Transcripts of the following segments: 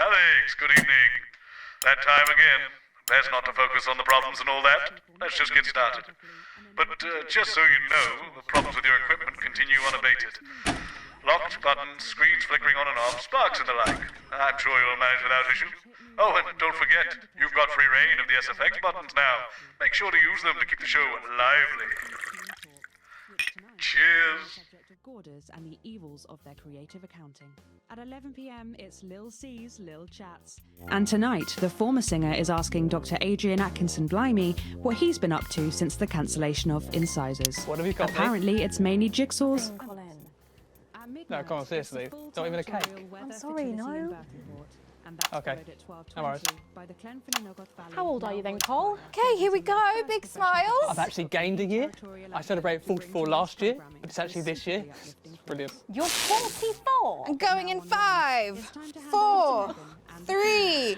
Alex, good evening. That time again. Best not to focus on the problems and all that. Let's just get started. But just so you know, the problems with your equipment continue unabated. Locked buttons, screens flickering on and off, sparks and the like. I'm sure you'll manage without issue. Oh, and don't forget, you've got free reign of the SFX buttons now. Make sure to use them to keep the show lively. Cheers. Gorders and the evils of their creative accounting. At 11 p.m, it's Lil C's Lil Chats. And tonight, the former singer is asking Dr. Adrian Atkinson Blimey what he's been up to since the cancellation of Incisors. What have you got? Apparently, it's mainly jigsaws. No, come on, seriously. Not even a cake. I'm sorry, no. Okay, no worries. How old are you then, Cole? Okay, here we go. Big smiles. I've actually gained a year. I celebrated 44 last year, but it's actually this year. It's brilliant. You're 44? I'm going in 5, 4, 3.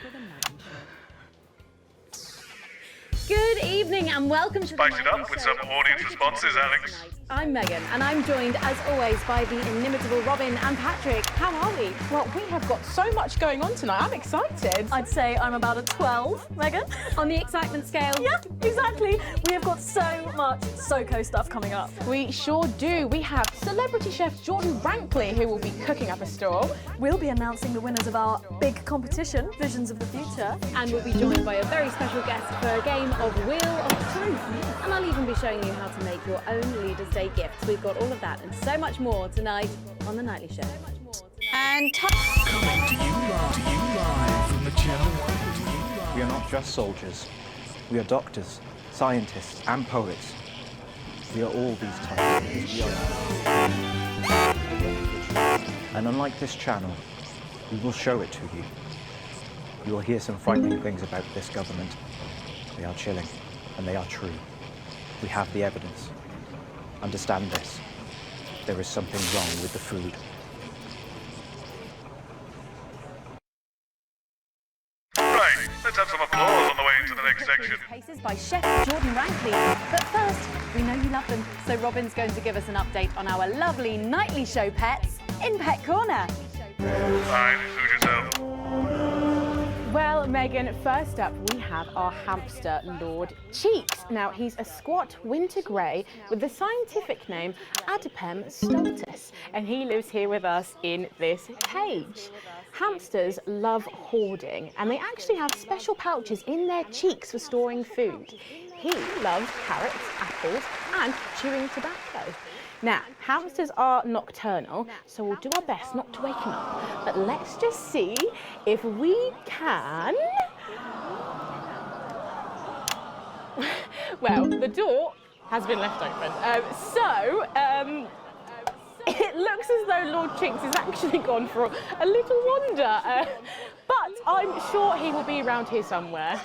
Good evening and welcome to the Spice it up with some audience responses, Alex. I'm Megan and I'm joined as always by the inimitable Robin and Patrick. How are we? Well, we have got so much going on tonight. I'm excited. I'd say I'm about a 12, Megan. On the excitement scale. Yeah, exactly. We have got so much SoCo stuff coming up. We sure do. We have celebrity chef Jordan Rankley who will be cooking up a storm. We'll be announcing the winners of our big competition, Visions of the Future. And we'll be joined by a very special guest for a game of Wheel of Truth. And I'll even be showing you how to make your own Leaders' Day gifts. We've got all of that and so much more tonight on The Nightly Show. And coming to you live from the channel. We are not just soldiers. We are doctors, scientists, and poets. We are all these types because we are. And unlike this channel, we will show it to you. You will hear some frightening things about this government. They are chilling, and they are true. We have the evidence. Understand this. There is something wrong with the food. Right, let's have some applause on the way into the next section. Cases by Chef Jordan Rankley. But first, we know you love them, so Robin's going to give us an update on our lovely Nightly Show pets, in Pet Corner. Fine, suit yourself. Well, Megan, first up we have our hamster, Lord Cheeks. Now, he's a squat winter grey with the scientific name Adipem stultus, and he lives here with us in this cage. Hamsters love hoarding, and they actually have special pouches in their cheeks for storing food. He loves carrots, apples, and chewing tobacco. Now, hamsters are nocturnal, so we'll do our best not to wake him up. But let's just see if we can... Well, the door has been left open. It looks as though Lord Chinks has actually gone for a little wander, but I'm sure he will be around here somewhere.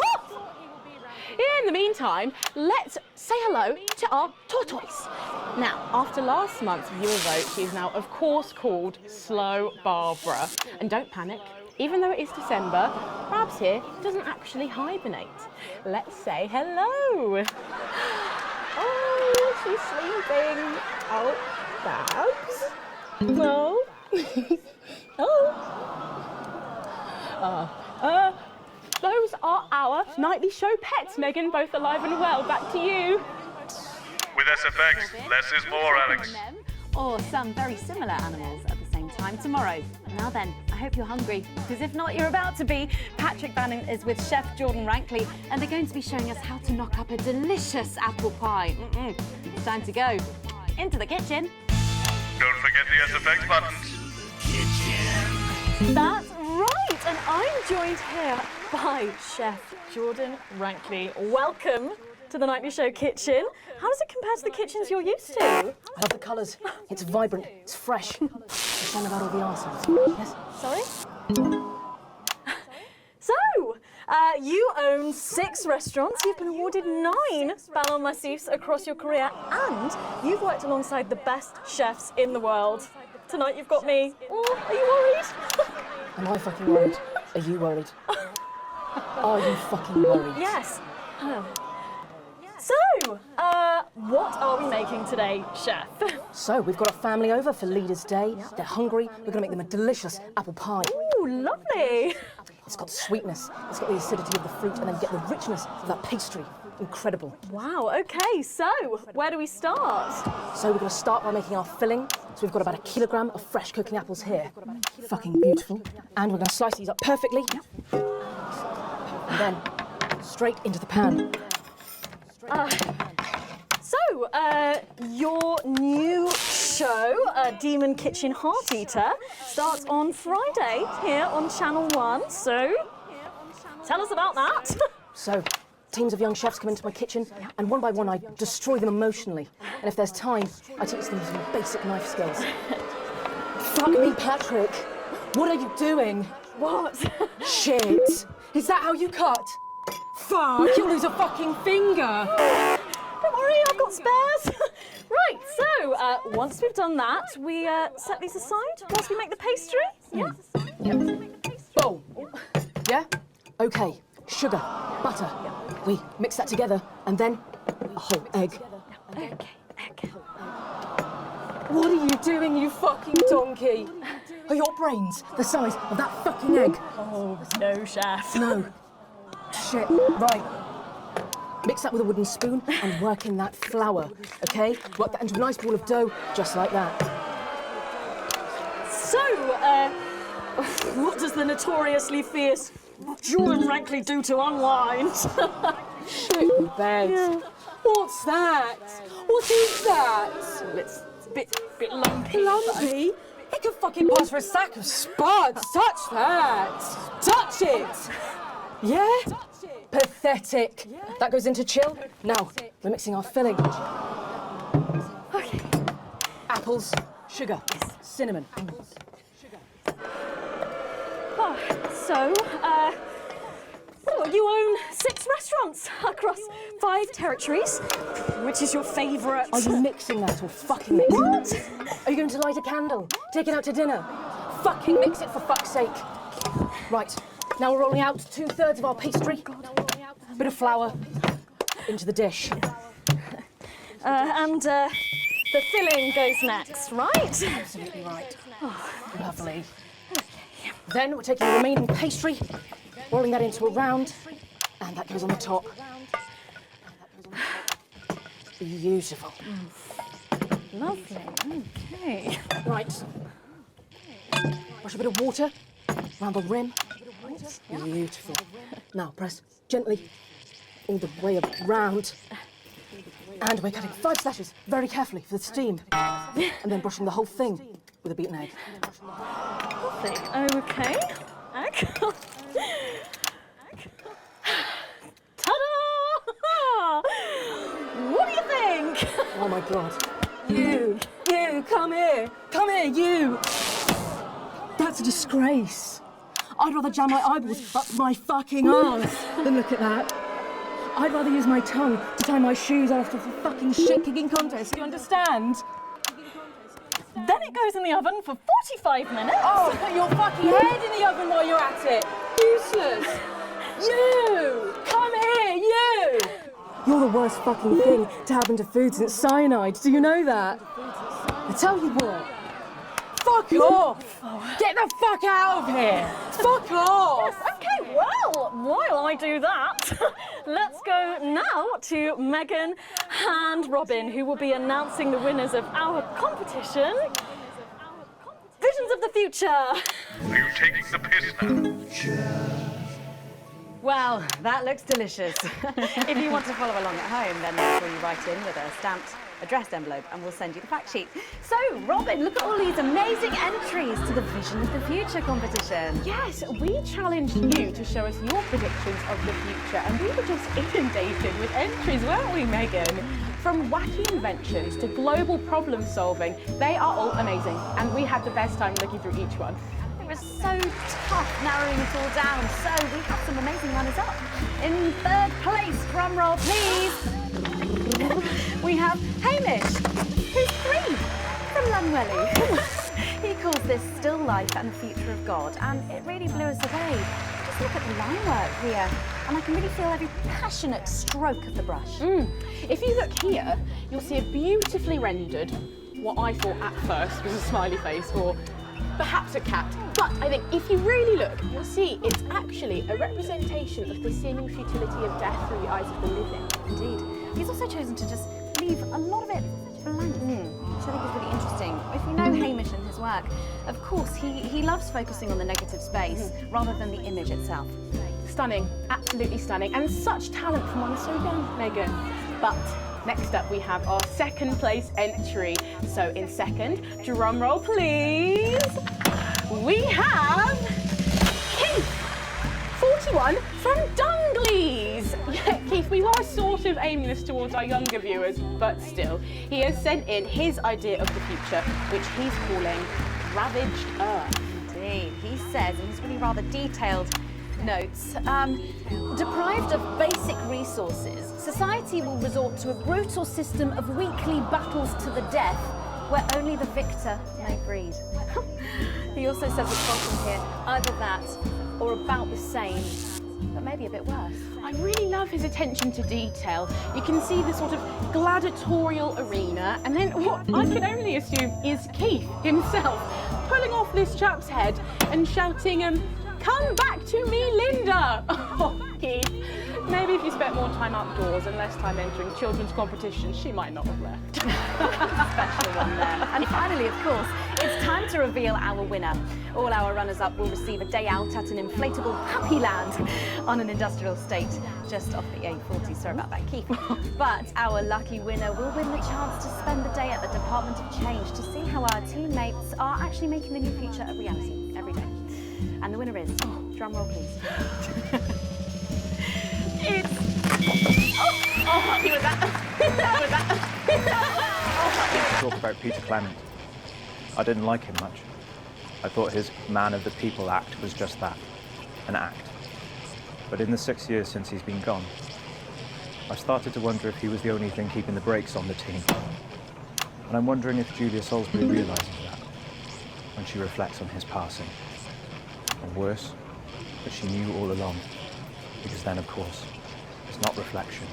In the meantime, let's say hello to our tortoise. Now, after last month's viewer vote, she's now, of course, called Slow Barbara. And don't panic, even though it is December, Babs here doesn't actually hibernate. Let's say hello. Oh, she's sleeping. Oh, Babs. No. Those are our nightly show pets, Megan, both alive and well. Back to you. With SFX, less is more, Alex. Or some very similar animals at the same time tomorrow. Now then, I hope you're hungry, because if not, you're about to be. Patrick Bannon is with Chef Jordan Rankley, and they're going to be showing us how to knock up a delicious apple pie. It's time to go into the kitchen. Don't forget the SFX buttons. That's right, and I'm joined here by Chef Jordan Rankley. Welcome to the Nightly Show kitchen. How does it compare to the kitchens you're used to? I love the colours. It's vibrant, it's fresh. It's fun about all the arseholes. Yes? Sorry? So, you own 6 restaurants, you've been awarded 9 Ballon Massifs across your career, and you've worked alongside the best chefs in the world. Tonight you've got me. Oh, are you worried? Am I fucking worried? Are you worried? Are you fucking worried? Yes. So, what are we making today, Chef? So, we've got a family over for Leaders' Day. They're hungry. We're going to make them a delicious apple pie. Ooh, lovely. It's got sweetness, it's got the acidity of the fruit, and then you get the richness of that pastry. Incredible. Wow, okay, so where do we start? So we're going to start by making our filling. So we've got about 1 kilogram of fresh cooking apples here. Fucking beautiful. And we're going to slice these up perfectly. And then straight into the pan. Your new show, Demon Kitchen Heart Eater, starts on Friday here on Channel 1, so tell us about that. So, teams of young chefs come into my kitchen, and one by one I destroy them emotionally. And if there's time, I teach them some basic knife skills. Fuck me, Patrick. What are you doing? What? Shit. Is that how you cut? Fuck, you'll lose a fucking finger. Don't worry, I've got spares. Right, so once we've done that, we set these aside whilst we make the pastry. Yeah? Bowl. Yeah? Okay. Sugar, butter. We mix that together, and then a whole egg. Okay, egg. What are you doing, you fucking donkey? Are your brains the size of that fucking egg? Oh, no, Chef. No. Shit. Right. Mix that with a wooden spoon and work in that flour, okay? Work that into a nice ball of dough, just like that. So, what does the notoriously fierce Jordan Rankley do to unwind? Shit in bed. Yeah. What's that? What is that? It's a bit lumpy. Lumpy? It could fucking pass for a sack of spuds. Touch that. Touch it. Yeah? Pathetic. That goes into chill. Now, we're mixing our filling. Okay. Apples, sugar, cinnamon. Oh, so, you own 6 restaurants across 5 territories. Which is your favourite? Are you mixing that or fucking mixing it? What? Are you going to light a candle? Take it out to dinner? Fucking mix it for fuck's sake. Right, now we're rolling out 2/3 of our pastry. Bit of flour into the dish. The filling goes next, right? Absolutely right. Oh, lovely. Then we're taking the remaining pastry, rolling that into a round, and that goes on the top. Beautiful. Lovely. Okay. Right. Brush a bit of water around the rim. Beautiful. Now press gently all the way around. And we're cutting 5 slashes very carefully for the steam. And then brushing the whole thing with a beaten egg. Okay. Ta-da! What do you think? Oh my God. You, come here, you. That's a disgrace. I'd rather jam my eyeballs up my fucking arse than look at that. I'd rather use my tongue to tie my shoes after a fucking shit-kicking contest, do you understand? Then it goes in the oven for 45 minutes. Oh, put your fucking head in the oven while you're at it. Useless. You, come here, you. You're the worst fucking thing to happen to food since cyanide, do you know that? I tell you what, fuck off. Get the fuck out of here. Fuck off. Yes, okay, well, while I do that, let's go now to Megan and Robin, who will be announcing the winners of our competition. Visions of the Future. Are you taking the piss now? Well, that looks delicious. If you want to follow along at home, then make sure you write in with a stamped addressed envelope and we'll send you the fact sheet. So, Robin, look at all these amazing entries to the Vision of the Future competition. Yes, we challenged you to show us your predictions of the future, and we were just inundated with entries, weren't we, Megan? From wacky inventions to global problem solving, they are all amazing, and we had the best time looking through each one. It was so tough narrowing it all down, so we have some amazing runners up. In third place, drum roll please, we have Hamish, who's 3 from Lunwelly. He calls this still life and the future of God, and it really blew us away. Just look at the line work here, and I can really feel every passionate stroke of the brush. If you look here, you'll see a beautifully rendered, what I thought at first was a smiley face or perhaps a cat. But I think if you really look, you'll see it's actually a representation of the seeming futility of death through the eyes of the living. Indeed. He's also chosen to just leave a lot of it blank, which I think is really interesting. If you know Hamish and his work, of course, he loves focusing on the negative space rather than the image itself. Stunning, absolutely stunning, and such talent from one so young, Megan. But next up we have our second place entry. So in second, drum roll please, we have Keith, 41 from Dungleys. Yeah, Keith, we were sort of aiming this towards our younger viewers, but still, he has sent in his idea of the future, which he's calling Ravaged Earth. Indeed, he says, and he's really rather detailed notes, deprived of basic resources, society will resort to a brutal system of weekly battles to the death, where only the victor may breed. He also says with caution here, either that or about the same, but maybe a bit worse. I really love his attention to detail. You can see the sort of gladiatorial arena, and then what I can only assume is Keith himself pulling off this chap's head and shouting, "Come back to me, Linda!" Oh, Keith, maybe if you spent more time outdoors and less time entering children's competitions, she might not have left. Special one there. And finally, of course, it's time to reveal our winner. All our runners-up will receive a day out at an inflatable Happy Land on an industrial estate just off the A40. Sorry about that, Keith. But our lucky winner will win the chance to spend the day at the Department of Change to see how our teammates are actually making the new future a reality every day. And the winner is, drum roll please. Happy with that. Talk about Peter Clement. I didn't like him much. I thought his Man of the People act was just that, an act. But in the 6 years since he's been gone, I started to wonder if he was the only thing keeping the brakes on the team. And I'm wondering if Julia Salisbury realises that when she reflects on his passing. Or worse, that she knew all along. Because then, of course, it's not reflection.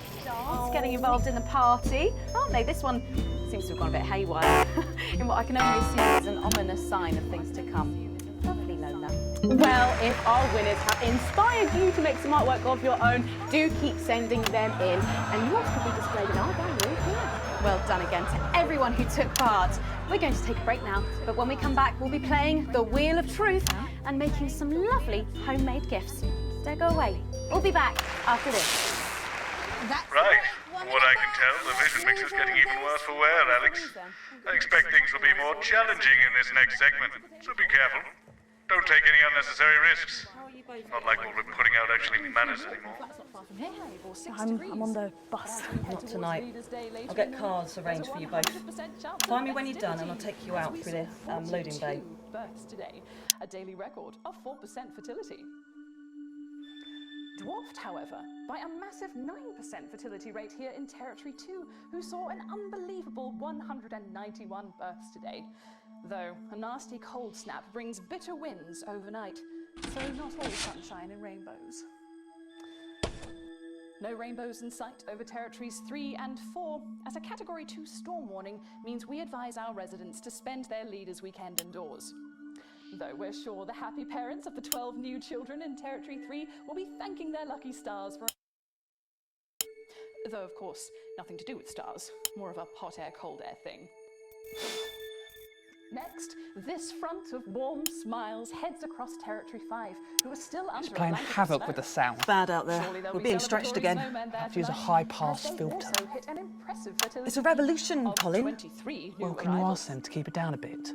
Getting involved in the party, aren't they? This one seems to have gone a bit haywire in what I can only assume is an ominous sign of things to come. Lovely, Lola. Well, if our winners have inspired you to make some artwork of your own, do keep sending them in. And yours could be displayed in our gallery here. Well done again to everyone who took part. We're going to take a break now, but when we come back, we'll be playing the Wheel of Truth and making some lovely homemade gifts. Don't go away. We'll be back after this. Right. From what I can tell, the vision mix is getting even worse for wear, Alex. I expect things will be more challenging in this next segment, so be careful. Don't take any unnecessary risks. Not like what we're putting out actually matters anymore. I'm on the bus. Not tonight. I'll get cars arranged for you both. Find me when you're done and I'll take you out through the loading bay. Births today, a daily record of 4% fertility. Dwarfed, however, by a massive 9% fertility rate here in Territory 2, who saw an unbelievable 191 births today. Though a nasty cold snap brings bitter winds overnight, so not all sunshine and rainbows. No rainbows in sight over Territories 3 and 4, as a Category 2 storm warning means we advise our residents to spend their leaders' weekend indoors. Though we're sure the happy parents of the 12 new children in Territory 3 will be thanking their lucky stars for... Though, of course, nothing to do with stars, more of a hot air, cold air thing. Next, this front of warm smiles heads across Territory 5, who are still under Playing havoc with the sound. Bad out there. We're being stretched again. I have to use a high-pass filter. It's a revolution, Colin. Well, can you ask them to keep it down a bit?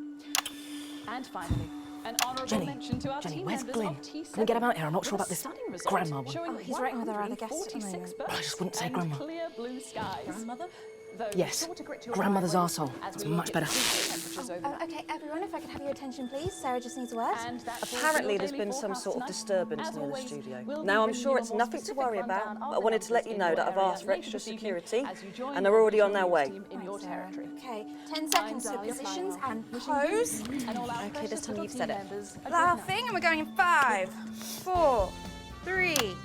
And finally, an honourable mention to our team where's members Glenn? of T7. Can we get him out here? I'm not sure about this grandma one. Oh, he's right with our other guests at the moment. I just wouldn't say grandma. Clear blue skies. Grandmother? Yes, grandmother's arsehole. It's much better. Okay, everyone, if I could have your attention, please. Sarah just needs a word. Apparently there's been some sort of disturbance near the studio. Now I'm sure it's nothing to worry about, but I wanted to let you know that I've asked for extra security and they're already on their way. Okay, 10 seconds for positions and pose. Okay, this time you've said it. Laughing, and we're going in 5, 4, 3.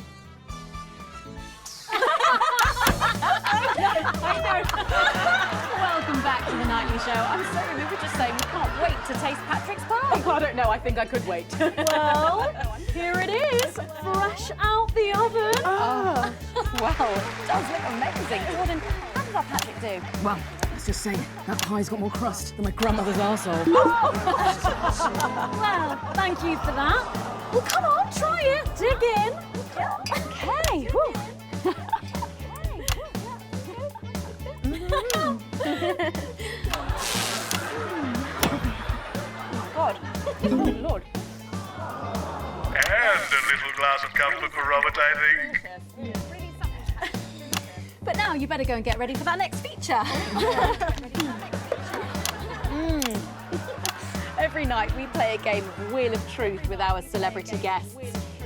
Welcome back to the Nightly Show. I'm sorry, we were just saying we can't wait to taste Patrick's pie. Oh, I don't know, I think I could wait. Well, here it is, fresh out the oven. Oh, well, it does look amazing. Jordan, how did our Patrick do? Well, let's just say that pie's got more crust than my grandmother's arsehole. Well, thank you for that. Well, come on, try it. Dig in. Okay. Whew. Oh, God. Oh, Lord. And a little glass of comfort for Robert, I think. But now you better go and get ready for that next feature. Every night we play a game of Wheel of Truth with our celebrity guests.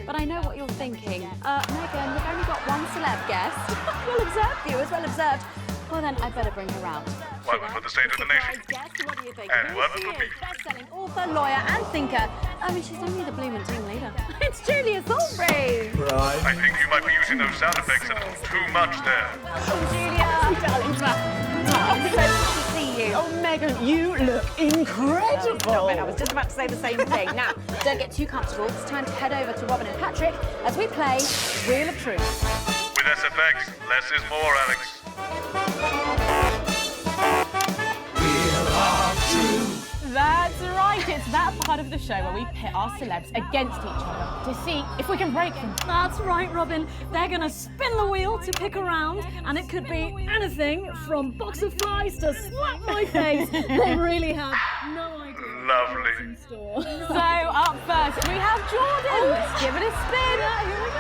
But I know what you're thinking. Megan, we've only got one celeb guest. Well observed, viewers, well observed. Well then, I better bring her round. One for the state of the nation. What do you think? And one for me. Best-selling author, lawyer, and thinker. I mean, she's only the blooming team leader. It's Julia Thornbury. Right. I think you might be using those sound effects a little too much there. Welcome, Julia. Darling, it's so good to see you. Oh, Megan, you look incredible. I was just about to say the same thing. Now, don't get too comfortable. It's time to head over to Robin and Patrick as we play Wheel of Truth. With SFX, less is more, Alex. That's right, it's that part of the show where we pit our celebs against each other to see if we can break them. That's right, Robin. They're going to spin the wheel to pick a round, and it could be anything from box of flies to slap my face. They really have no idea. Lovely. So, up first, we have Jordan. Let's give it a spin. Here we go.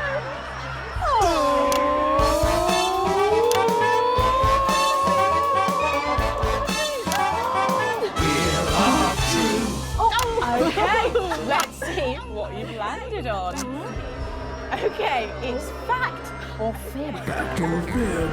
Okay, let's see what you've landed on. Okay, it's fact or fib.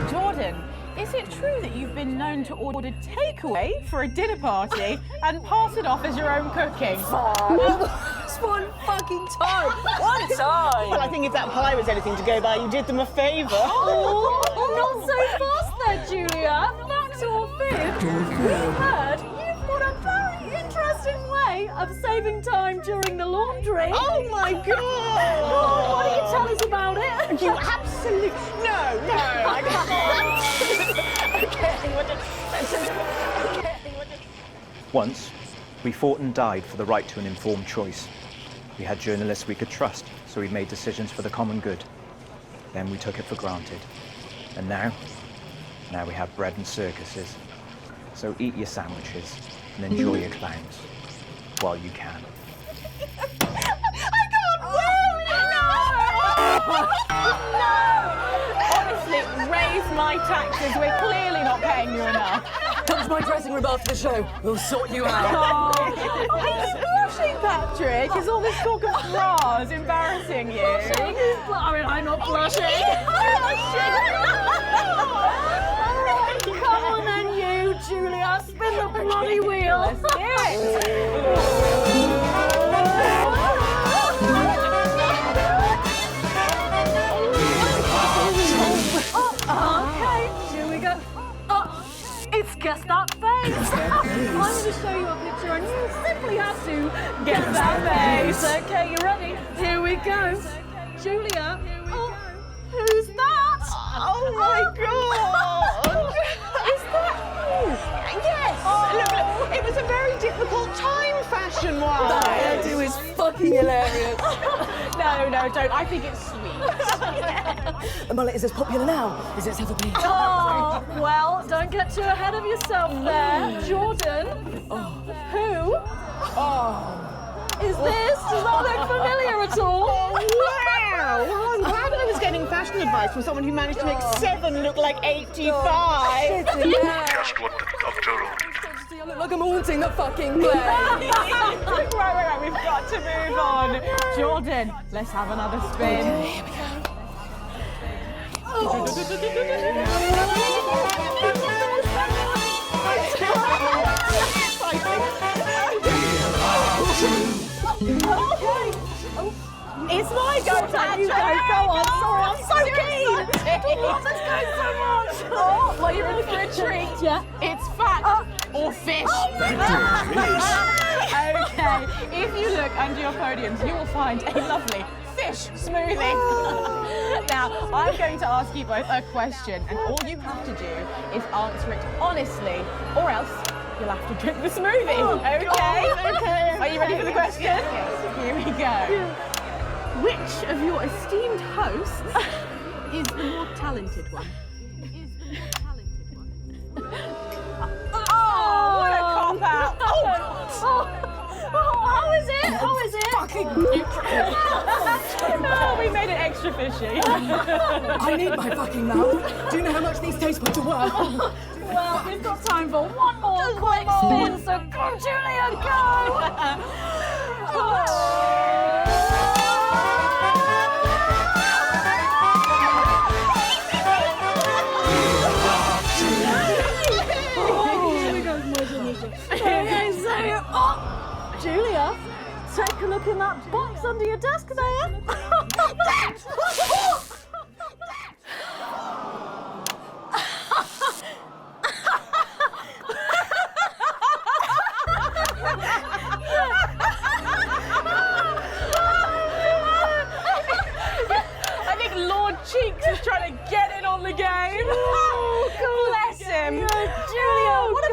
Jordan, is it true that you've been known to order takeaway for a dinner party and pass it off as your own cooking? It's one fucking time. One time. Well, I think if that pie was anything to go by, you did them a favour. Oh, not so fast there, Julia. Fact or fib? with. We've heard you've got a very interesting way of saving time during the laundry. Oh my God! Go on, why don't you tell us about it? You absolutely... No, I can't. Once, we fought and died for the right to an informed choice. We had journalists we could trust, so we made decisions for the common good. Then we took it for granted. And now we have bread and circuses. So eat your sandwiches and enjoy your clowns while you can. Honestly, raise my taxes. We're clearly not paying you enough. Come to my dressing room after the show. We'll sort you out. Are you blushing, Patrick? Is all this talk of bras embarrassing you? I'm not blushing. Come on then, you, Julia. Spin the bloody wheel. Let's do it. Okay, here we go. It's guess that face. I'm going to show you a picture and you simply have to guess that face. Okay, you ready? Here we go. Julia. Oh, who's that? Oh my God! Is that you? Yes! Look, it was a very difficult time fashion-wise. That hairdo is fucking hilarious. No, don't. I think it's sweet. The mullet is as popular now as it's ever been. Oh, well, don't get too ahead of yourself there. Jordan, who is this? Does that look familiar at all? Wow! Well, I'm glad I was getting fashion advice from someone who managed to make 7 look like 85. Just what the doctor ordered. I look like I'm haunting the fucking place. Right, we've got to move on. Jordan, let's have another spin. Okay, here we go. It's my go, Patrick. Go on, sorry, I'm so keen. Let's go so much. Well, you're in for a treat. Yeah. It's fact or fish. Okay, if you look under your podiums, you will find a lovely fish smoothie. Now, I'm going to ask you both a question, and all you have to do is answer it honestly, or else you'll have to drink the smoothie. Okay? Are you ready for the question? Yes. Here we go. Yeah. Which of your esteemed hosts is the more talented one? Oh, what a cop-out. How is it? How is it? Fucking Oh, we made it extra fishy. I need my fucking mouth. Do you know how much these taste buds are worth? Well, we've got time for one more quick spin, so go, Julia, go! Okay, so, Julia, take a look in that box under your desk there. I think Lord Cheeks is trying to get in on the game. Bless him. Julia, what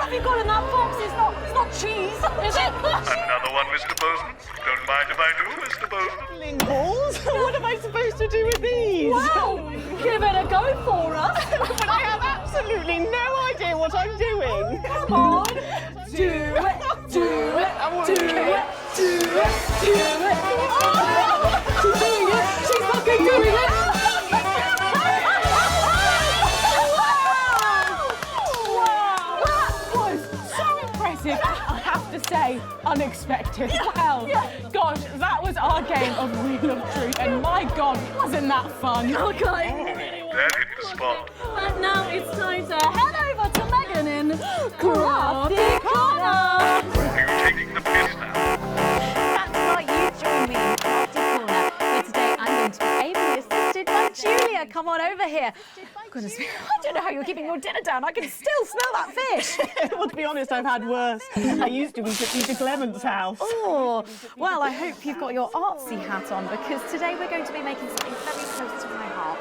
have you got in that box? It's not cheese, is it? Another one, Mr. Bozeman. Don't mind if I do, Mr. Bozeman. Ling balls? What am I supposed to do with these? Well, give it a go for us. But I have absolutely no idea what I'm doing. Come on. Do it. She's doing it. She's fucking doing it. I have to say, unexpected. Wow. Gosh, that was our game of Wheel of Truth, and my God, wasn't that fun? Okay. That hit the spot. And now it's time to head over to Megan in Crafty Corner. Are you taking the piss now? That's right, you join me in Crafty Corner, where today I'm going to be ably assisted by Julia. come on over here. Goodness me, I don't know how you're keeping your dinner down. I can still smell that fish. Well, to be honest, I've had worse. I used to eat at Peter Clement's house. Oh, well, I hope you've got your artsy hat on, because today we're going to be making something very close to my heart.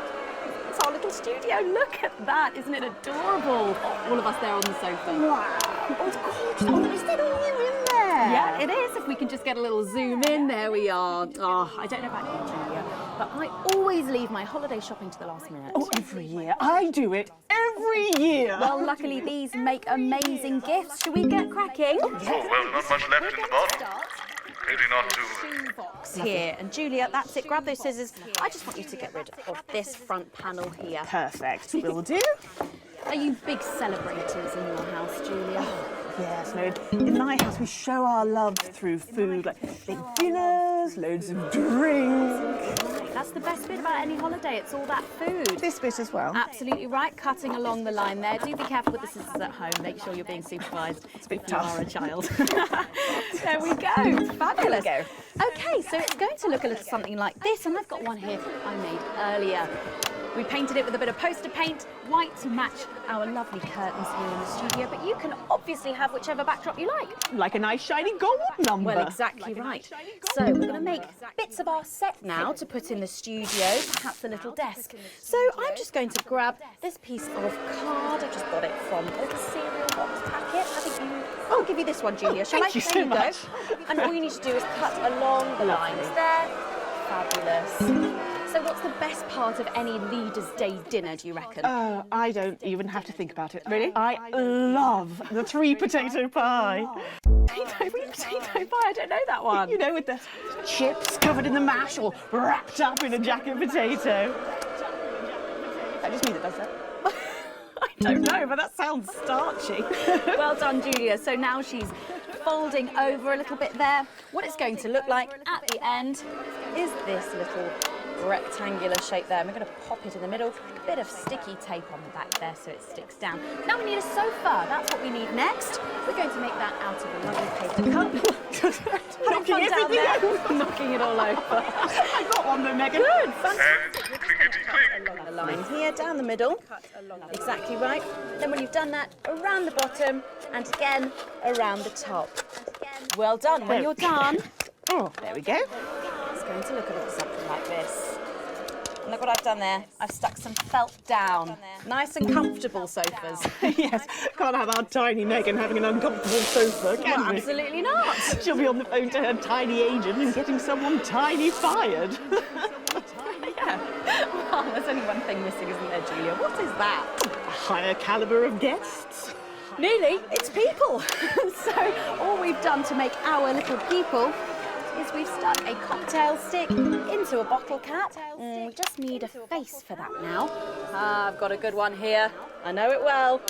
It's our little studio. Look at that. Isn't it adorable? All of us there on the sofa. Wow. Oh, it's gorgeous. Oh, is that all you in there? Yeah, it is. If we can just get a little zoom in, there we are. Oh, I don't know about you, Julia, but I always leave my holiday shopping to the last minute. Oh, every year. I do it every year. Well, luckily these make amazing gifts. Shall we get cracking? Oh, well, not much left in the bottom. Maybe not too... Here, and Julia, that's it. Grab those scissors. I just want you to get rid of this front panel here. Perfect. Will do. Are you big celebrators in your house, Julia? Yes, no. In my house, we show our love through food, like big dinners, loads of drink. That's the best bit about any holiday. It's all that food. This bit as well. Absolutely right. Cutting along the line there. Do be careful with the scissors at home. Make sure you're being supervised. It's a bit if tough. you are a child. There we go. Fabulous. There we go. Okay, so it's going to look a little something like this, and I've got one here I made earlier. We painted it with a bit of poster paint, white to match our lovely curtains here in the studio, but you can obviously have whichever backdrop you like. Like a nice shiny gold number. Well, exactly right. So we're going to make bits of our set now to put in the studio, perhaps a little desk. So I'm just going to grab this piece of card. I just got it from a cereal box packet. I think you... I'll give you this one, Julia. Shall I? Thank you There so you much. go. And all you need to do is cut along the lines there. Fabulous. So what's the best part of any Leaders' Day dinner, do you reckon? I don't even have to think about it. Really? I love the 3 potato pie. Potato pie, I don't know that one. You know, with the chips covered in the mash or wrapped up in a jacket potato. That's just me that does that. I don't know, but that sounds starchy. Well done, Julia. So now she's folding over a little bit there. What it's going to look like at the end is this little rectangular shape there. And we're going to pop it in the middle. A bit of sticky tape on the back there so it sticks down. Now we need a sofa. That's what we need next. We're going to make that out of a lovely paper cup. Knocking everything over. Knocking it all over. I got one though, Megan. Good. And clickety-click. A line here down the middle. Exactly right. Then when you've done that, around the bottom and again around the top. Well done. When you're done, Oh, there we go. it's going to look a little something like this. And look what I've done there. I've stuck some felt down. Nice and comfortable sofas. Yes, can't have our tiny Megan having an uncomfortable sofa, can Well, we? absolutely not. She'll be on the phone to her tiny agent and getting someone tiny fired. Yeah. Well, there's only one thing missing, isn't there, Julia? What is that? A higher calibre of guests. Nearly. It's people. So all we've done to make our little people is we've stuck a cocktail stick into a bottle cap. We just need a face for that now. I've got a good one here. I know it well.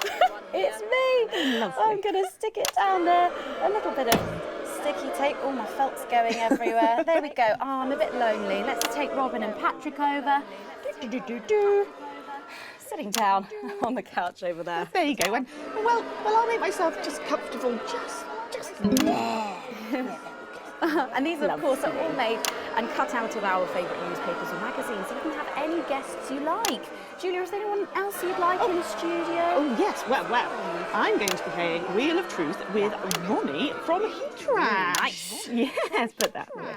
It's me. Lovely. I'm going to stick it down there. A little bit of sticky tape. Oh, my felt's going everywhere. There we go. Oh, I'm a bit lonely. Let's take Robin and Patrick over. Sitting down on the couch over there. There you go. And, well, I'll make myself just comfortable. Just. And these, of course, are all made and cut out of our favourite newspapers or magazines, so you can have any guests you like. Julia, is there anyone else you'd like in the studio? Oh, yes. Well, I'm going to be playing Wheel of Truth with Ronnie from Heatrash. Nice. Yes, put that away.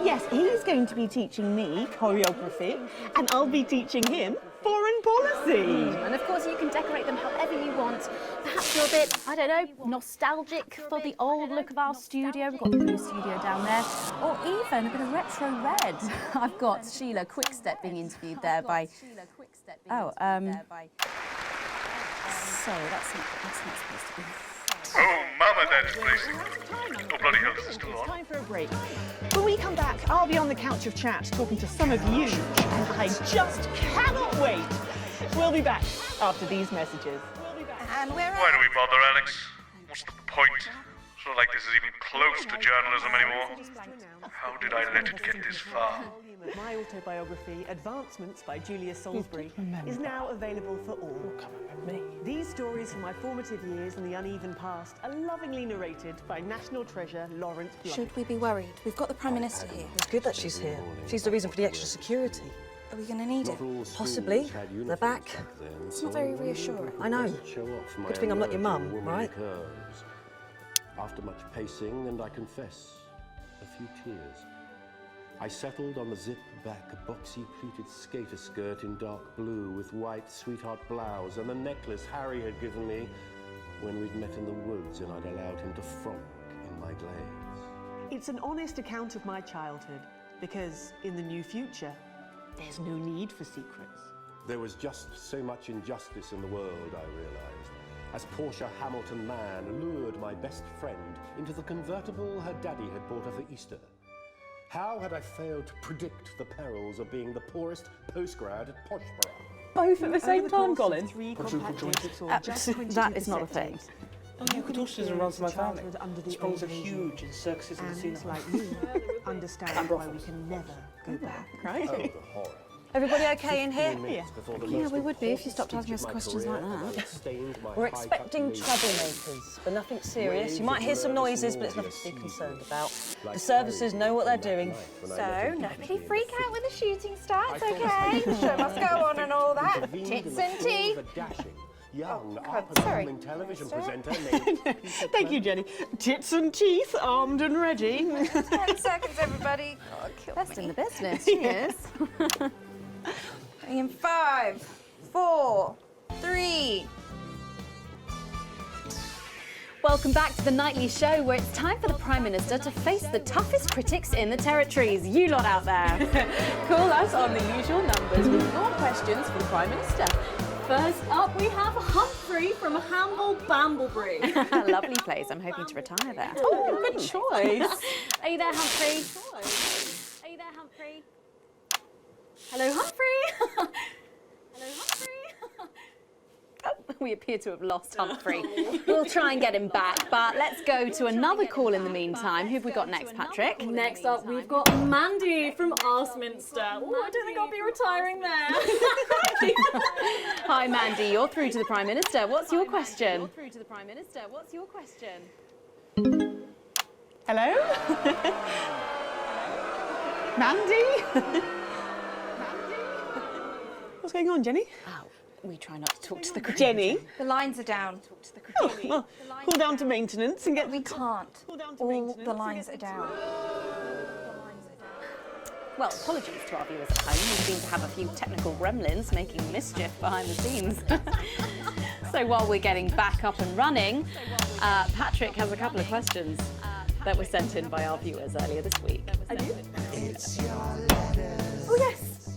Yes, he's going to be teaching me choreography, and I'll be teaching him foreign policy. And of course, you can decorate them however you want. Perhaps you're a bit, I don't know, nostalgic for the old look of our studio. We've got the blue studio down there. Or even a bit of retro red. I've got Sheila Quickstep being interviewed there by... Oh, sorry, that's not supposed to be... Oh, Mama, that's blazing. Oh, bloody hell, this is still It's on. time for a break. When we come back, I'll be on the couch of chat talking to some of you, and I just cannot wait. We'll be back after these messages. And we're Why do we bother, Alex? What's the point? It's not like this is even close to journalism anymore. How did I let it get this far? My autobiography, Advancements by Julia Salisbury, is now available for all. These stories from my formative years and the uneven past are lovingly narrated by national treasure Lawrence Block. Should we be worried? We've got the Prime Minister here. It's good that she's here. She's the reason for the extra security. Are we going to need it? Possibly. They're back. It's not very reassuring. I know. Good thing I'm not your mum, right? After much pacing, and I confess, a few tears, I settled on the zip-back, boxy-pleated skater skirt in dark blue with white sweetheart blouse and the necklace Harry had given me when we'd met in the woods and I'd allowed him to frolic in my glades. It's an honest account of my childhood, because in the new future, there's no need for secrets. There was just so much injustice in the world, I realized, as Portia Hamilton Mann lured my best friend into the convertible her daddy had bought her for Easter. How had I failed to predict the perils of being the poorest postgrad at Poshborough? Both at the same time, Colin? That is not a thing. Oh, yeah, Caduceus and runs my family. Scrolls are huge and circuses have seen it. Like me, understand why we can never go back. Right? Oh, the horror. Everybody okay in here? Yeah, we would be if you stopped asking us questions like that. We're expecting troublemakers, but nothing serious. You might hear some noises, but it's nothing to be concerned about. The services know what they're doing. So, nobody freak out when the shooting starts, okay? The show must go on and all that. Tits and teeth. Young, sorry. television presenter named Thank you, Jenny. Tits and teeth, armed and ready. 10 seconds, everybody. Oh, kill Best me. in the business, she is. In 5, 4, 3. Welcome back to the nightly show where it's time for the Prime Minister to face the toughest critics in the territories. You lot out there. Call us on the usual numbers with more questions for the Prime Minister. First up, we have Humphrey from Hamble Bamblebury. Lovely place. I'm hoping to retire there. Oh, good choice. Are you there, Humphrey? Are you there, Humphrey? Hello, Humphrey. Hello, Humphrey. We appear to have lost Humphrey. We'll try and get him back, but let's go to another call in the meantime. Who have we got next, Patrick? Next up, we've got Mandy from Arsminster. Oh, I don't think I'll be retiring there. Hi, Mandy. You're through to the Prime Minister. What's your question? Hello? Mandy? What's going on, Jenny? Oh, we try not to talk to the crew. Jenny? The lines are down. Oh, well, call down to maintenance and get... We can't. All the lines are down. Well, apologies to our viewers at home who seem to have a few technical gremlins making mischief behind the scenes. So while we're getting back up and running, Patrick has a couple of questions that were sent in by our viewers earlier this week. I do? It's your letters. Oh, yes.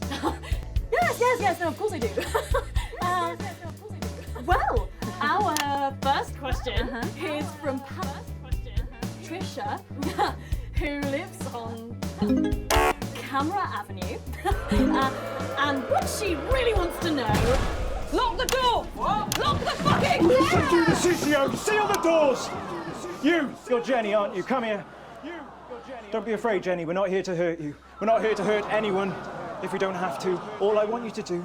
yes, no, of course I do. Well, our first question is from Trisha, who lives on Camera Avenue. And what she really wants to know, lock the door! Lock the fucking door! Don't do this, CCO! Seal the doors! You're Jenny, aren't you? Come here. Don't be afraid, Jenny. We're not here to hurt you. We're not here to hurt anyone if we don't have to. All I want you to do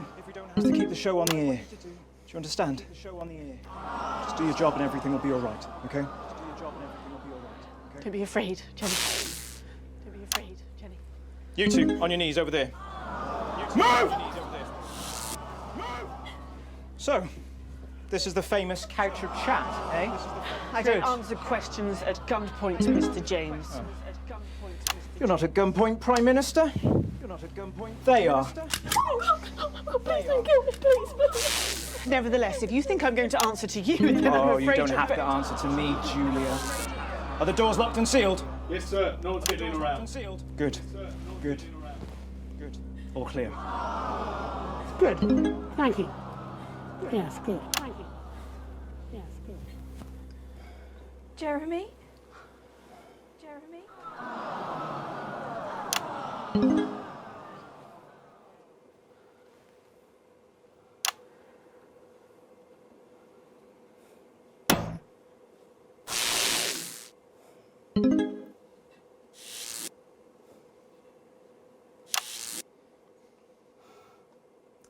is to keep the show on the air. Do you understand? Just do your job and everything will be all right, okay? Don't be afraid, Jenny. Don't be afraid, Jenny. You two, on your knees over there. Move! So, this is the famous couch of chat, eh? I don't answer questions at gunpoint, Mr. James. You're not at gunpoint, Prime Minister. You're not at gunpoint. They are. Please don't kill me, please. Nevertheless, if you think I'm going to answer to you, then I'm Oh, afraid you don't have to answer to me, Julia. Are the doors locked and sealed? Yes, sir. No one's getting around. Good. Good. Good. All clear. Good. Thank you. Yes, good. Thank you. Yes, good. Jeremy?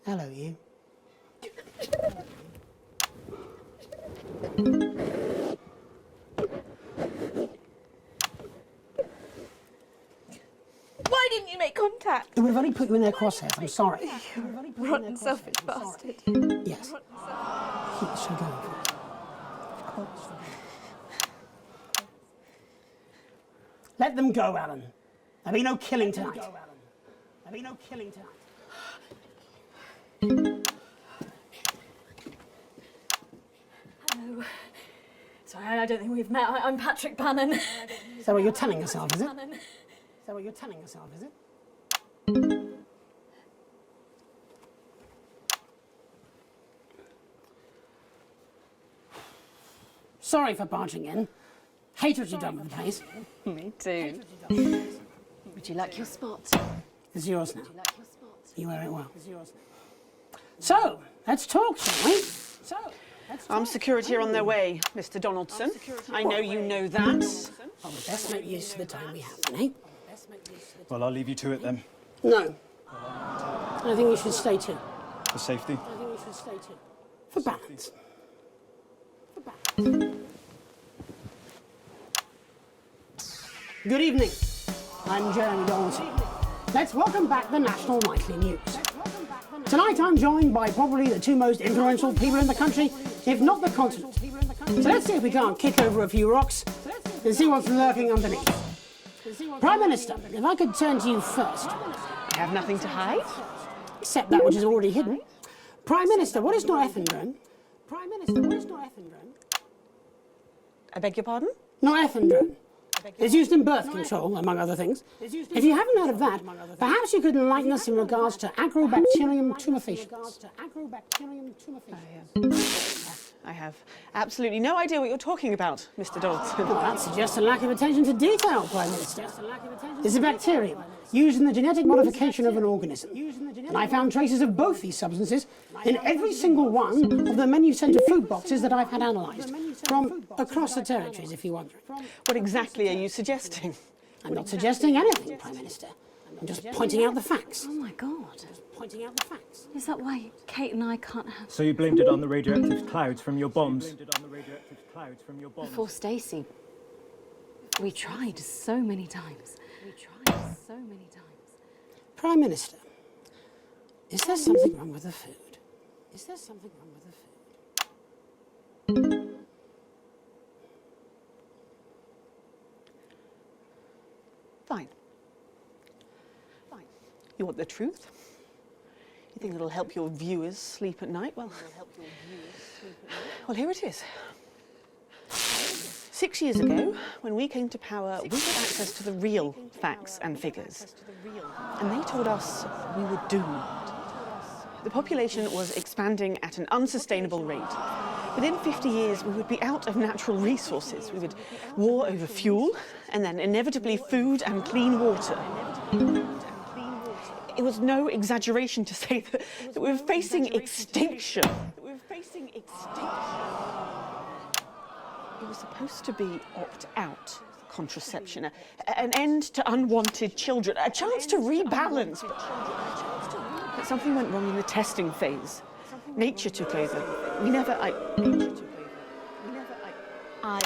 Hello, you. Why didn't you make contact. It would have only put you in their crosshairs, I'm sorry. Rotten, selfish bastard. Yes. Keep the show going. Of course. Let them go, Alan. There'll be no killing tonight. There'll be no killing tonight. Hello. Sorry, I don't think we've met. I'm Patrick Bannon. Is that what you're telling yourself, is it? Is that what you're telling yourself, is it? Sorry for barging in. Hate what you've done with the place. Me too. Would you like your spot? It's yours now. Would you like your spot? You wear it well. It's yours now. So, let's talk, shall we? Armed security are on their way, Mr. Donaldson. I know you know that. Oh, best make use of the time we have, then, eh? Well, I'll leave you to it then. No. I think you should stay too. For safety. I think you should stay too. For balance. For balance. Good evening. I'm Jeremy Donaldson. Let's welcome back the National Nightly News. Tonight I'm joined by probably the two most influential people in the country, if not the continent. So let's see if we can't kick over a few rocks and see what's lurking underneath. Prime Minister, if I could turn to you first. I have nothing to hide. Except that which is already hidden. Prime Minister, what is norethindrone? Prime Minister, what is norethindrone? I beg your pardon? Norethindrone. It's used in birth control, among other things. If you haven't heard of that, perhaps you could enlighten us in regards to Agrobacterium tumefaciens. I have absolutely no idea what you're talking about, Mr. Donaldson. Well, that suggests a lack of attention to detail, Prime Minister. It's a bacterium used in the genetic modification of an organism. And I found traces of both these substances in every single one of the menu centre food boxes that I've had analysed, from across the territories, if you're wondering. What exactly are you suggesting? I'm not suggesting anything, Prime Minister. I'm just pointing out the facts. Oh my God. Just pointing out the facts. Is that why Kate and I can't have... So you blamed it on the radioactive clouds from your bombs? Before Stacey, we tried so many times. We tried so many times. Prime Minister, is there something wrong with the food? Is there something wrong with the food? Fine. Fine. You want the truth? You think it'll help your viewers sleep at night? Well, here it is. 6 years ago, when we came to power, we had access to the real facts and figures. And they told us we were doomed. The population was expanding at an unsustainable rate. Within 50 years, we would be out of natural resources. We would war over fuel, and then inevitably food and clean water. It was no exaggeration to say that we were facing extinction. It was supposed to be opt-out contraception, an end to unwanted children, a chance to rebalance. But something went wrong in the testing phase. Nature took over. I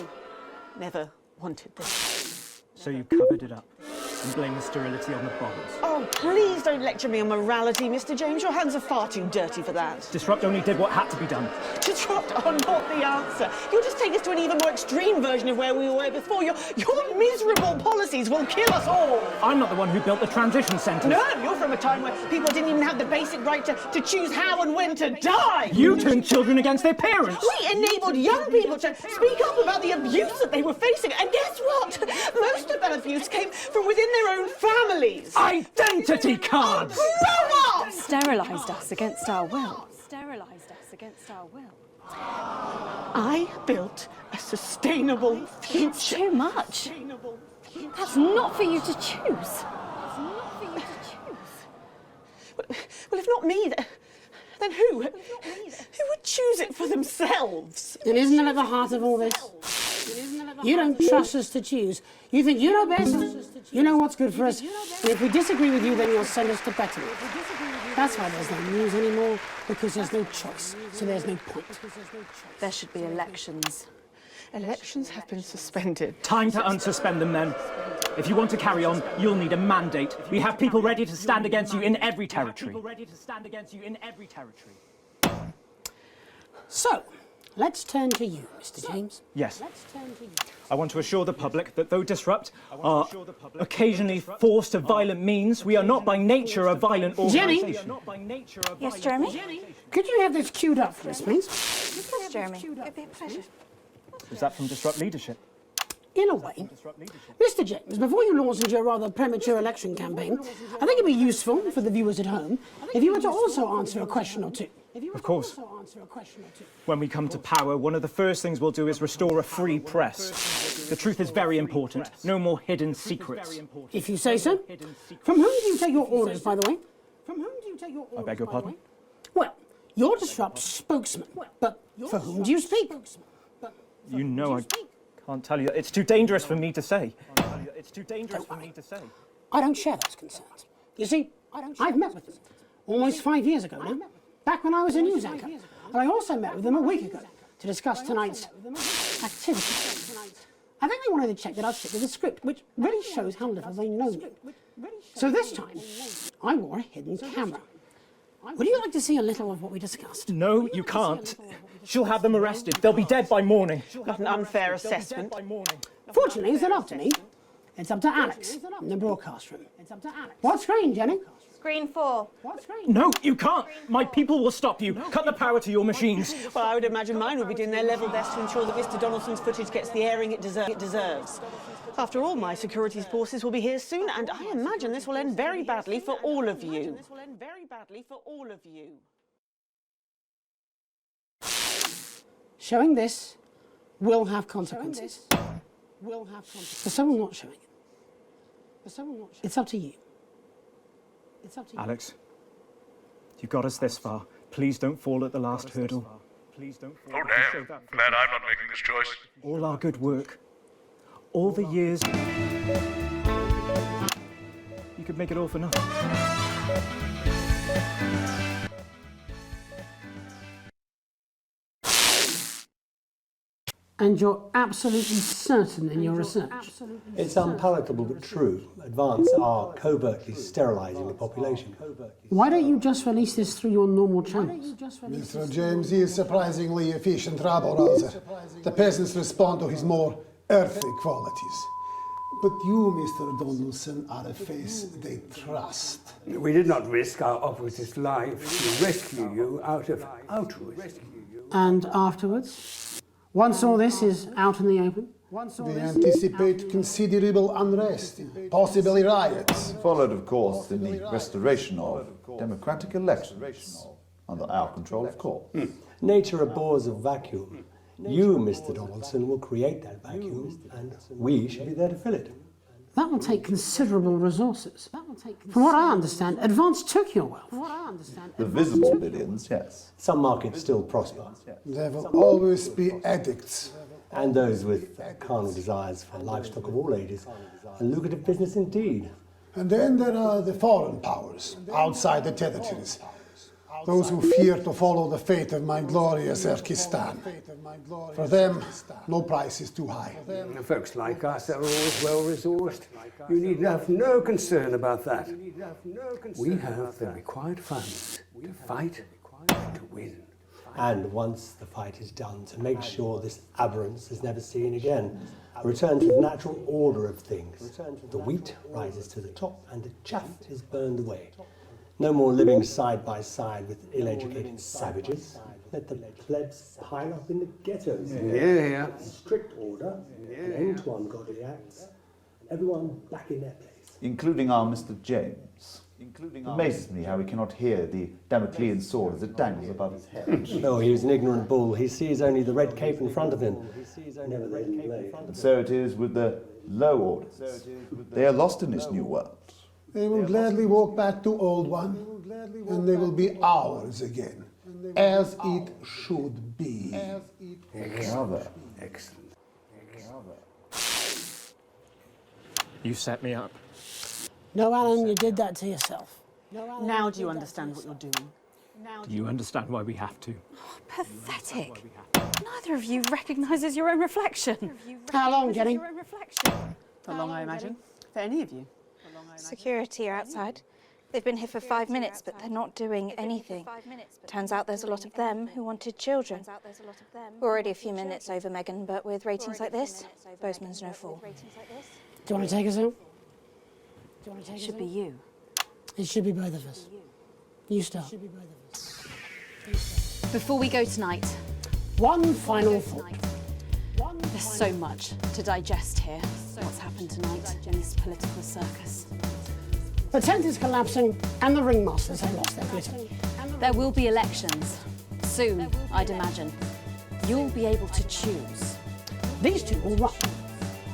never wanted this. So you covered it up and blamed the sterility on the bombs. Oh, please don't lecture me on morality, Mr. James. Your hands are far too dirty for that. Disrupt only did what had to be done. Disrupt are not the answer. You'll just take us to an even more extreme version of where we were before. Your miserable policies will kill us all. I'm not the one who built the transition centres. No, you're from a time where people didn't even have the basic right to choose how and when to die. You turned children against their parents. We enabled young people to speak up about the abuse that they were facing. And guess what? Most of that abuse came from within their own families. Identity cards! Grow up! Sterilised us against our will. Sterilised us against our will. I built a sustainable future. It's too much. That's not for you to choose. It's not for you to choose. Well, if not me, then who? Who would choose it for themselves? And isn't that at the heart of all this? You don't trust us to choose. You think you know best, you know what's good for us, and if we disagree with you, then you'll send us to betting. That's why there's no news anymore, because there's no choice, so there's no point. There should be elections. Elections have been suspended. Time to unsuspend them then. If you want to carry on, you'll need a mandate. We have people ready to stand against you in every territory. So, let's turn to you, Mr. James. Yes. I want to assure the public that though Disrupt are occasionally forced to violent means, we are not by nature a violent organisation. Jenny? Yes, Jeremy? Could you have this queued up for us, please? Yes, Jeremy. It'd be a pleasure. Is that from Disrupt leadership? In a way. Mr. James, before you launch into your rather premature election campaign, I think it'd be useful for the viewers at home if you were to also answer a question or two. Of course. When we come to power, one of the first things we'll do is restore a free press. The truth is very important. No more hidden secrets. If you say so. From whom do you take your orders, by the way? I beg your pardon? Well, you're Disrupt's spokesman, but for whom do you speak? You know I can't tell you. It's too dangerous for me to say. I don't share those concerns. You see, I've met with them almost 5 years ago now, back when I was a news anchor. And I also met with them a week ago to discuss tonight's activities. I think they wanted to check that I'd stick to the script, which really shows how little they know me. So this time, I wore a hidden camera. Would you like to see a little of what we discussed? No, you can't. She'll have them arrested. They'll be dead by morning. Not an unfair assessment. Fortunately, it's not up to me. It's up to Alex in the broadcast room. What screen, Jenny? Screen 4. No, you can't. My people will stop you. Cut the power to your machines. Well, I would imagine mine will be doing their level best to ensure that Mr. Donaldson's footage gets the airing it deserves. After all, my security forces will be here soon, and I imagine this will end very badly for all of you. Showing this will have consequences. For someone not showing it. It's up to you. Alex, you got us this far. Please don't fall at the last hurdle. Oh damn, glad I'm not making this choice. All our good work, all the years, you could make it all for nothing. And you're absolutely certain in your research? It's unpalatable but true. Advance are covertly sterilising the population. Why don't you just release this through your normal channels? Mr. James is surprisingly efficient rabble-rouser. The peasants respond to his more earthly qualities. But you, Mr. Donaldson, are a face they trust. We did not risk our operatives' lives to rescue you out of altruism. And afterwards? Once all this is out in the open? They anticipate considerable unrest, possibly riots. Followed, of course, in the restoration of democratic elections, under our control, of course. Nature abhors a vacuum. You, Mr. Donaldson, will create that vacuum, and we should be there to fill it. That will take considerable resources. From what I understand, Advance took your wealth. The visible billions, yes. Some markets still prosper. There will always be addicts. And those with carnal desires for livestock of all ages. A lucrative business indeed. And then there are the foreign powers, outside the territories. Those who fear to follow the fate of my glorious Erkistan. For them, no price is too high. Folks like us are always well-resourced. You need have no concern about that. We have the required funds to fight and to win. And once the fight is done, to make sure this aberrance is never seen again. A return to the natural order of things. The wheat rises to the top and the chaff is burned away. No more living side by side with ill-educated savages. Let the plebs pile up in the ghettos. Yeah. Strict order, an end to ungodly acts. Everyone back in their place. Including our Mr. James. It amazes me how he cannot hear the Damoclean sword as it dangles above his head. No, he was an ignorant bull. He sees only the red cape in front of him. Never the hidden blade. And so it is with the low orders. They are lost in this new world. They will gladly walk back to old one, and they will be ours again, as it should be. Excellent. You set me up. No, Alan, you did that to yourself. Now do you understand what you're doing? Do you understand why we have to? Pathetic. Neither of you recognises your own reflection. How long, Jenny? For long, I imagine. For any of you. Security are outside. They've been here for 5 minutes, but they're not doing anything. Turns out there's a lot of them who wanted children. We're already a few minutes over, Megan, but with ratings like this, Bozeman's no fool. Do you want to take us out? It should be you. It should be both of us. You start. Before we go tonight, one final thought. There's so much to digest here. What's happened tonight in this political circus. The tent is collapsing and the ringmasters have lost their glitter. There will be elections. Soon, I'd imagine. You'll be able to choose. These two will run.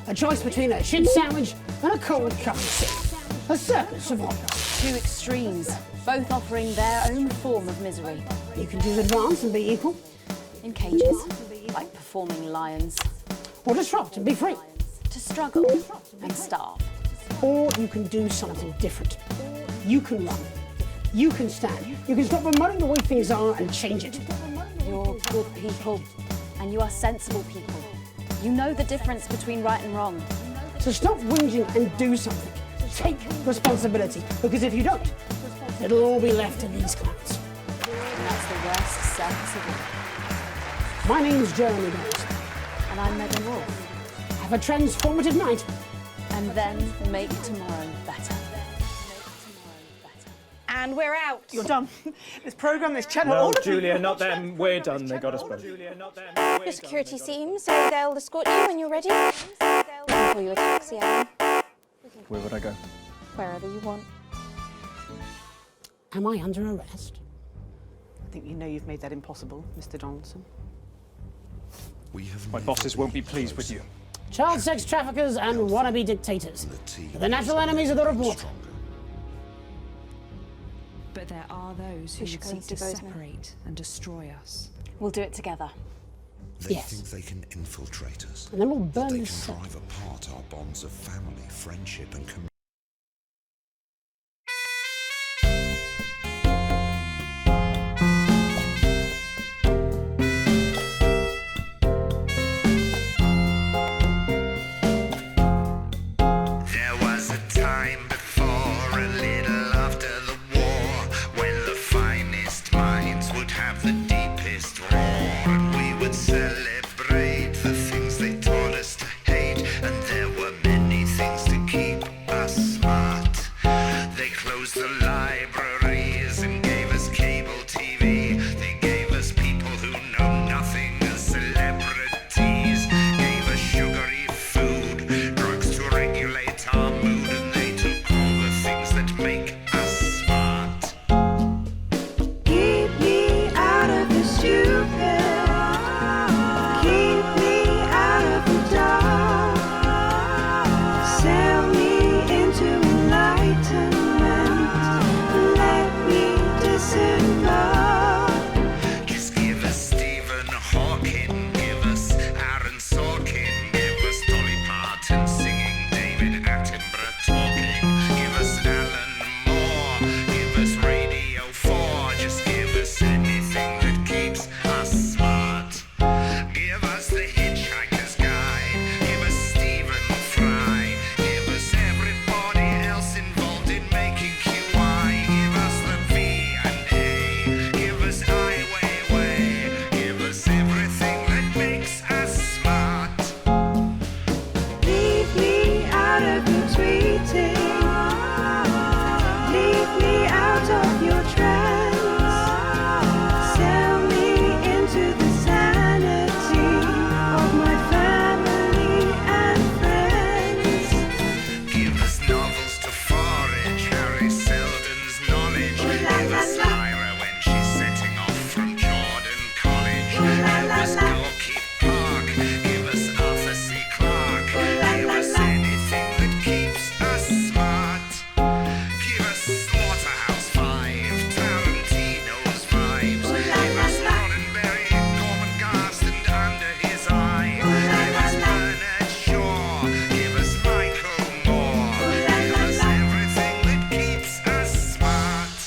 A choice between a shit sandwich and a cold cup of soup. A circus of horrors. Two extremes, both offering their own form of misery. You can choose advance and be equal. In cages, like performing lions. Or disrupt and be free. To struggle and starve. Or you can do something different. You can run. You can stand. You can stop bemoaning the way things are and change it. You're good people, and you are sensible people. You know the difference between right and wrong. So stop whinging and do something. Take responsibility, because if you don't, it'll all be left to these clowns. And that's the worst circus of all. My name's Jeremy Donaldson. And I'm Megan Wolfe. Have a transformative night. And then make tomorrow better. And we're out. You're done. This programme, this channel... No, all of Julia, you- not them. We're done. They got us both. Your security team, so they'll escort you when you're ready. We can call you a taxi, Alan. Where would I go? Wherever you want. Am I under arrest? I think you know you've made that impossible, Mr. Donaldson. My bosses won't be pleased with you. Child sex traffickers and wannabe dictators. The natural enemies of the report. But there are those who would seek to separate and destroy us. We'll do it together. They think they can infiltrate us. And then we'll that burn they this can drive apart our bonds of family, friendship and community. There was a time before, a little after the war, when the finest minds would have the deepest roar, and we would celebrate the things they taught us to hate, and there were many things to keep us smart. They closed the libraries and gave us cable TV. They gave us people who know nothing as celebrities, gave us sugary food, drugs to regulate our mood, and they took all the things that make us smart. Keep me out of the stupid. Keep me out of the dark. Sail me into enlightenment. Let me disembark. Just give us Stephen Hawking, give us Aaron Sorkin, give us Dolly Parton singing, David Attenborough talking, give us Alan Moore, give us Radio 4, just give us anything that keeps us smart. Give us The Hitchhiker's Guide, give us Stephen Fry, give us everybody else involved in making QI, give us the V&A, give us Ai Weiwei, give us everything that makes us smart. Leave me out of your tweeting. Leave me out of your trance. Sell me into the sanity of my family and friends. Give us novels to forage, Harry Seldon's knowledge. Give us Lyra when she's setting off from Jordan College. Give us Gorky Park, give us Arthur C. Clarke. Give us anything that keeps us smart. Give us Slaughterhouse-Five, Tarantino's vibes. Give us Roddenberry, Norman Garston under his eye. Give us Bernard Shaw, give us Michael Moore. Give us everything that keeps us smart.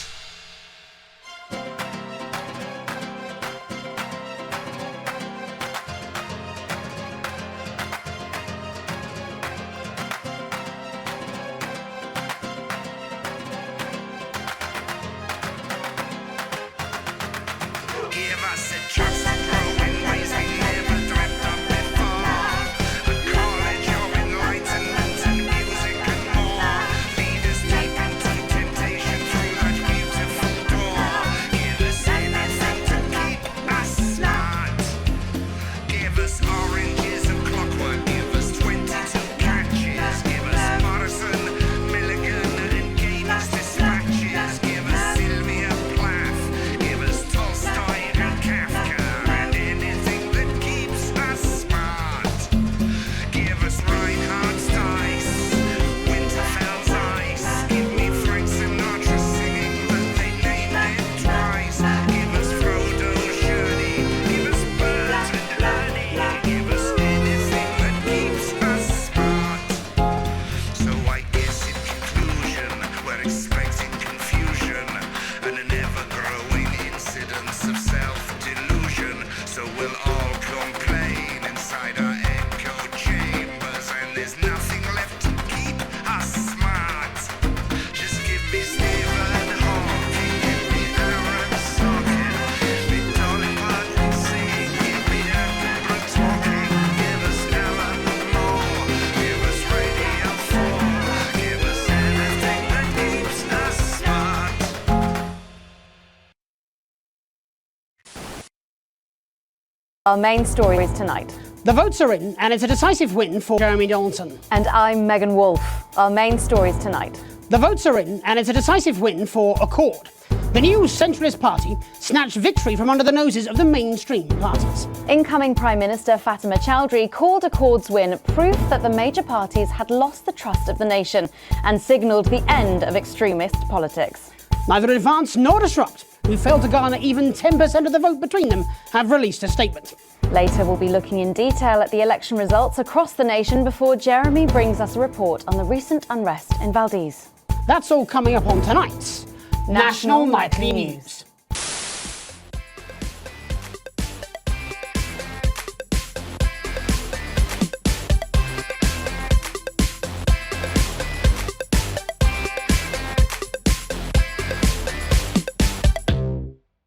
Our main stories tonight. The votes are in, and it's a decisive win for Jeremy Johnson. And I'm Megan Wolfe. Our main stories tonight. The votes are in, and it's a decisive win for Accord. The new centralist party snatched victory from under the noses of the mainstream parties. Incoming Prime Minister Fatima Chowdhury called Accord's win proof that the major parties had lost the trust of the nation and signalled the end of extremist politics. Neither Advance nor Disrupt, who failed to garner even 10% of the vote between them, have released a statement. Later, we'll be looking in detail at the election results across the nation before Jeremy brings us a report on the recent unrest in Valdez. That's all coming up on tonight's National Nightly News.